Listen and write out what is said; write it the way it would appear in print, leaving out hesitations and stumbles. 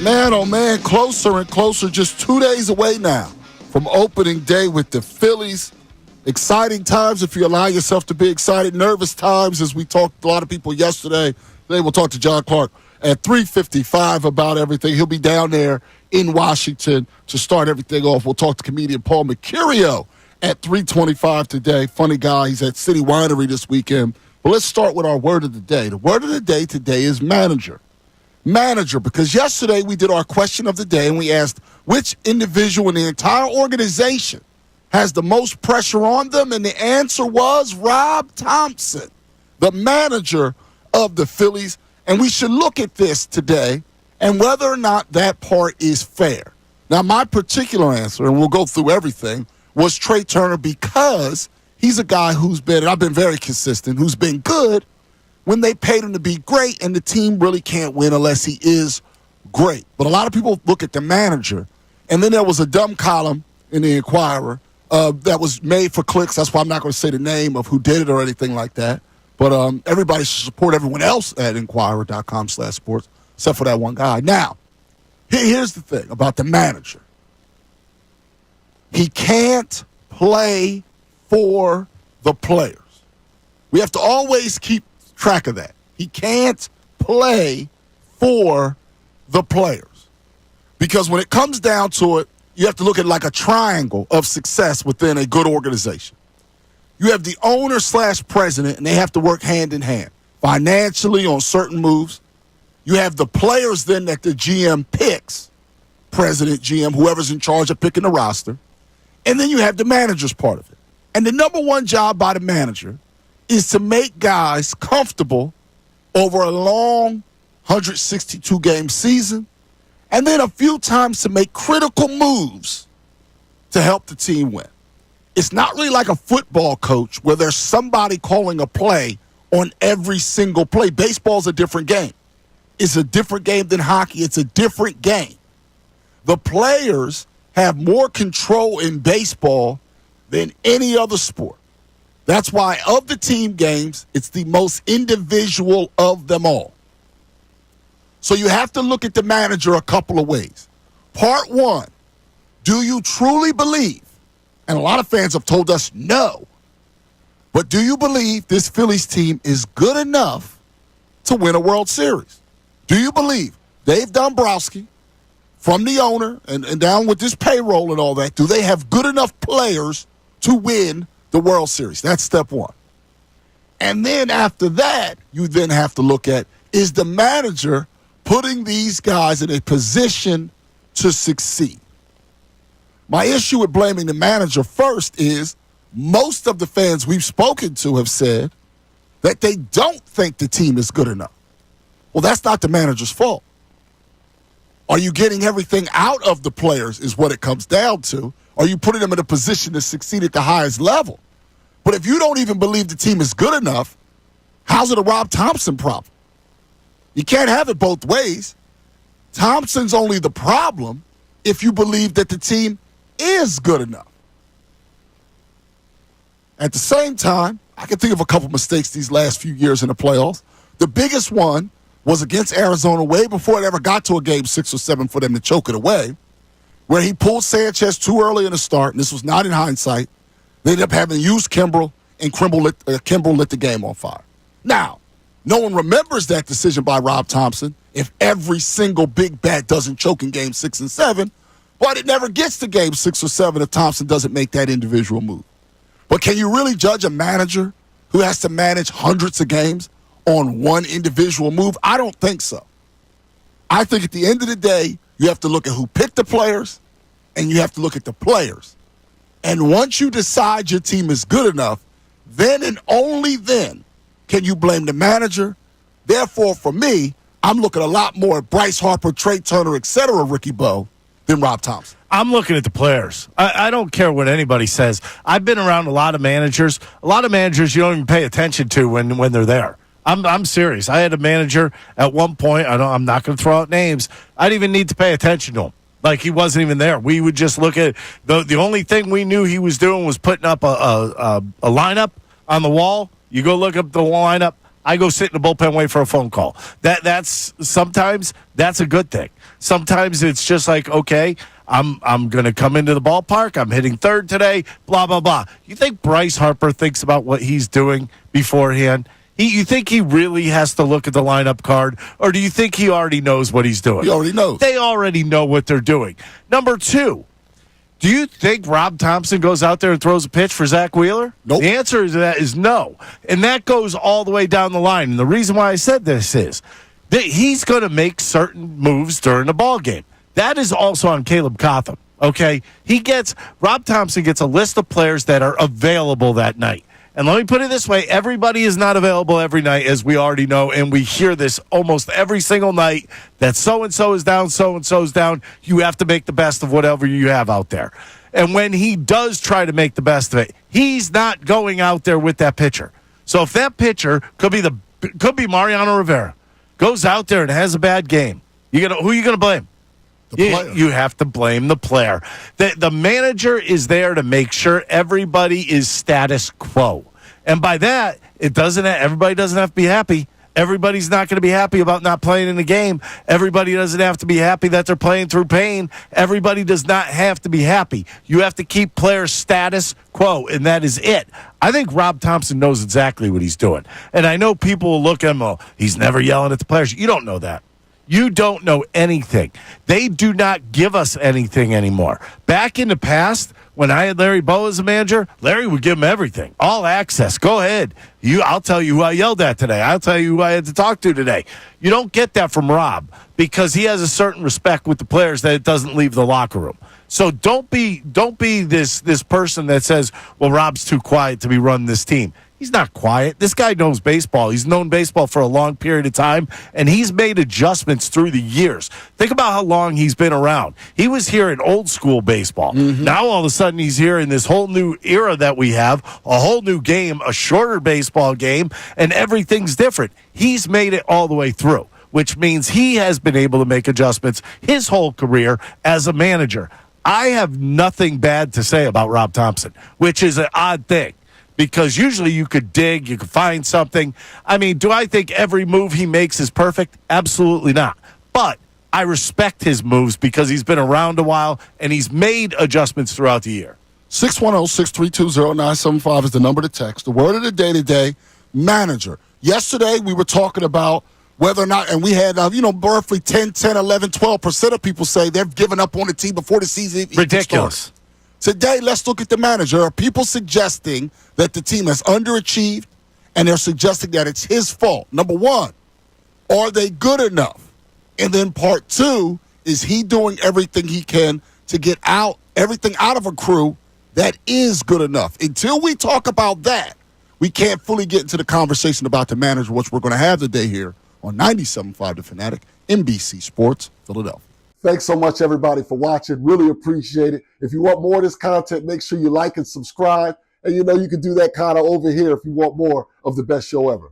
Man, oh man, closer and closer, just 2 days away now from opening day with the Phillies. Exciting times if you allow yourself to be excited. Nervous times as we talked to a lot of people yesterday. Today we'll talk to John Clark at 3:55 about everything. He'll be down there in Washington to start everything off. We'll talk to comedian Paul Mercurio at 3:25 today. Funny guy. He's at City Winery this weekend. But let's start with our word of the day. The word of the day today is manager. Manager, because yesterday we did our question of the day and we asked which individual in the entire organization has the most pressure on them, and the answer was Rob Thompson, the manager of the Phillies. And we should look at this today and whether or not that part is fair. Now, my particular answer, and we'll go through everything, was Trey Turner, because he's a guy who's been, and I've been very consistent, who's been good when they paid him to be great, and the team really can't win unless he is great. But a lot of people look at the manager, and then there was a dumb column in the Inquirer that was made for clicks. That's why I'm not going to say the name of who did it or anything like that. But everybody should support everyone else at Inquirer.com/sports, except for that one guy. Now, here's the thing about the manager. He can't play for the players. We have to always keep track of that. He can't play for the players. Because when it comes down to it, you have to look at like a triangle of success within a good organization. You have the owner/president, and they have to work hand in hand financially on certain moves. You have the players then that the GM picks, president, GM, whoever's in charge of picking the roster. And then you have the manager's part of it. And the number one job by the manager is to make guys comfortable over a long 162-game season, and then a few times to make critical moves to help the team win. It's not really like a football coach where there's somebody calling a play on every single play. Baseball's a different game. It's a different game than hockey. It's a different game. The players have more control in baseball than any other sport. That's why of the team games, it's the most individual of them all. So you have to look at the manager a couple of ways. Part one, do you truly believe, and a lot of fans have told us no, but do you believe this Phillies team is good enough to win a World Series? Do you believe Dave Dombrowski, from the owner and down with this payroll and all that, do they have good enough players to win the World Series? That's step one. And then after that, you then have to look at, is the manager putting these guys in a position to succeed? My issue with blaming the manager first is most of the fans we've spoken to have said that they don't think the team is good enough. Well, that's not the manager's fault. Are you getting everything out of the players is what it comes down to. Are you putting them in a position to succeed at the highest level? But if you don't even believe the team is good enough, how's it a Rob Thompson problem? You can't have it both ways. Thompson's only the problem if you believe that the team is good enough. At the same time, I can think of a couple mistakes these last few years in the playoffs. The biggest one was against Arizona way before it ever got to a game 6 or 7 for them to choke it away, where he pulled Sanchez too early in the start, and this was not in hindsight. They ended up having to use Kimbrel, and Kimbrel lit the game on fire. Now, no one remembers that decision by Rob Thompson if every single big bat doesn't choke in game 6 and 7, but it never gets to game 6 or 7 if Thompson doesn't make that individual move. But can you really judge a manager who has to manage hundreds of games on one individual move? I don't think so. I think at the end of the day, you have to look at who picked the players, and you have to look at the players. And once you decide your team is good enough, then and only then can you blame the manager. Therefore, for me, I'm looking a lot more at Bryce Harper, Trey Turner, et cetera, Ricky Bo, than Rob Thompson. I'm looking at the players. I don't care what anybody says. I've been around a lot of managers. A lot of managers you don't even pay attention to when they're there. I'm serious. I had a manager at one point. I'm not going to throw out names. I didn't even need to pay attention to him. Like, he wasn't even there. We would just look at the only thing we knew he was doing was putting up a lineup on the wall. You go look up the lineup. I go sit in the bullpen, wait for a phone call. Sometimes that's a good thing. Sometimes it's just like, okay, I'm going to come into the ballpark. I'm hitting third today, blah, blah, blah. You think Bryce Harper thinks about what he's doing beforehand? You think he really has to look at the lineup card, or do you think he already knows what he's doing? He already knows. They already know what they're doing. Number two, do you think Rob Thompson goes out there and throws a pitch for Zach Wheeler? Nope. The answer to that is no. And that goes all the way down the line. And the reason why I said this is that he's going to make certain moves during the ball game. That is also on Caleb Cotham, okay? Rob Thompson gets a list of players that are available that night. And let me put it this way, everybody is not available every night, as we already know, and we hear this almost every single night that so-and-so is down, so-and-so's down. You have to make the best of whatever you have out there. And when he does try to make the best of it, he's not going out there with that pitcher. So if that pitcher could be Mariano Rivera, goes out there and has a bad game, who are you going to blame? You have to blame the player. The manager is there to make sure everybody is status quo. And by that, everybody doesn't have to be happy. Everybody's not going to be happy about not playing in the game. Everybody doesn't have to be happy that they're playing through pain. Everybody does not have to be happy. You have to keep players status quo, and that is it. I think Rob Thompson knows exactly what he's doing. And I know people will look at him, he's never yelling at the players. You don't know that. You don't know anything. They do not give us anything anymore. Back in the past, when I had Larry Bow as a manager, Larry would give him everything. All access. Go ahead. I'll tell you who I yelled at today. I'll tell you who I had to talk to today. You don't get that from Rob because he has a certain respect with the players that it doesn't leave the locker room. So don't be this person that says, well, Rob's too quiet to be running this team. He's not quiet. This guy knows baseball. He's known baseball for a long period of time, and he's made adjustments through the years. Think about how long he's been around. He was here in old school baseball. Mm-hmm. Now all of a sudden he's here in this whole new era that we have, a whole new game, a shorter baseball game, and everything's different. He's made it all the way through, which means he has been able to make adjustments his whole career as a manager. I have nothing bad to say about Rob Thompson, which is an odd thing. Because usually you could dig, you could find something. I mean, do I think every move he makes is perfect? Absolutely not. But I respect his moves because he's been around a while and he's made adjustments throughout the year. 610-632-0975 is the number to text. The word of the day today, manager. Yesterday we were talking about whether or not, and we had, roughly 10, 11, 12% of people say they've given up on the team before the season even ridiculous. started. Today, let's look at the manager. Are people suggesting that the team has underachieved, and they're suggesting that it's his fault? Number one, are they good enough? And then part two, is he doing everything he can to get everything out of a crew that is good enough? Until we talk about that, we can't fully get into the conversation about the manager, which we're going to have today here on 97.5 The Fanatic, NBC Sports, Philadelphia. Thanks so much, everybody, for watching. Really appreciate it. If you want more of this content, make sure you like and subscribe. And you can do that kind of over here if you want more of the best show ever.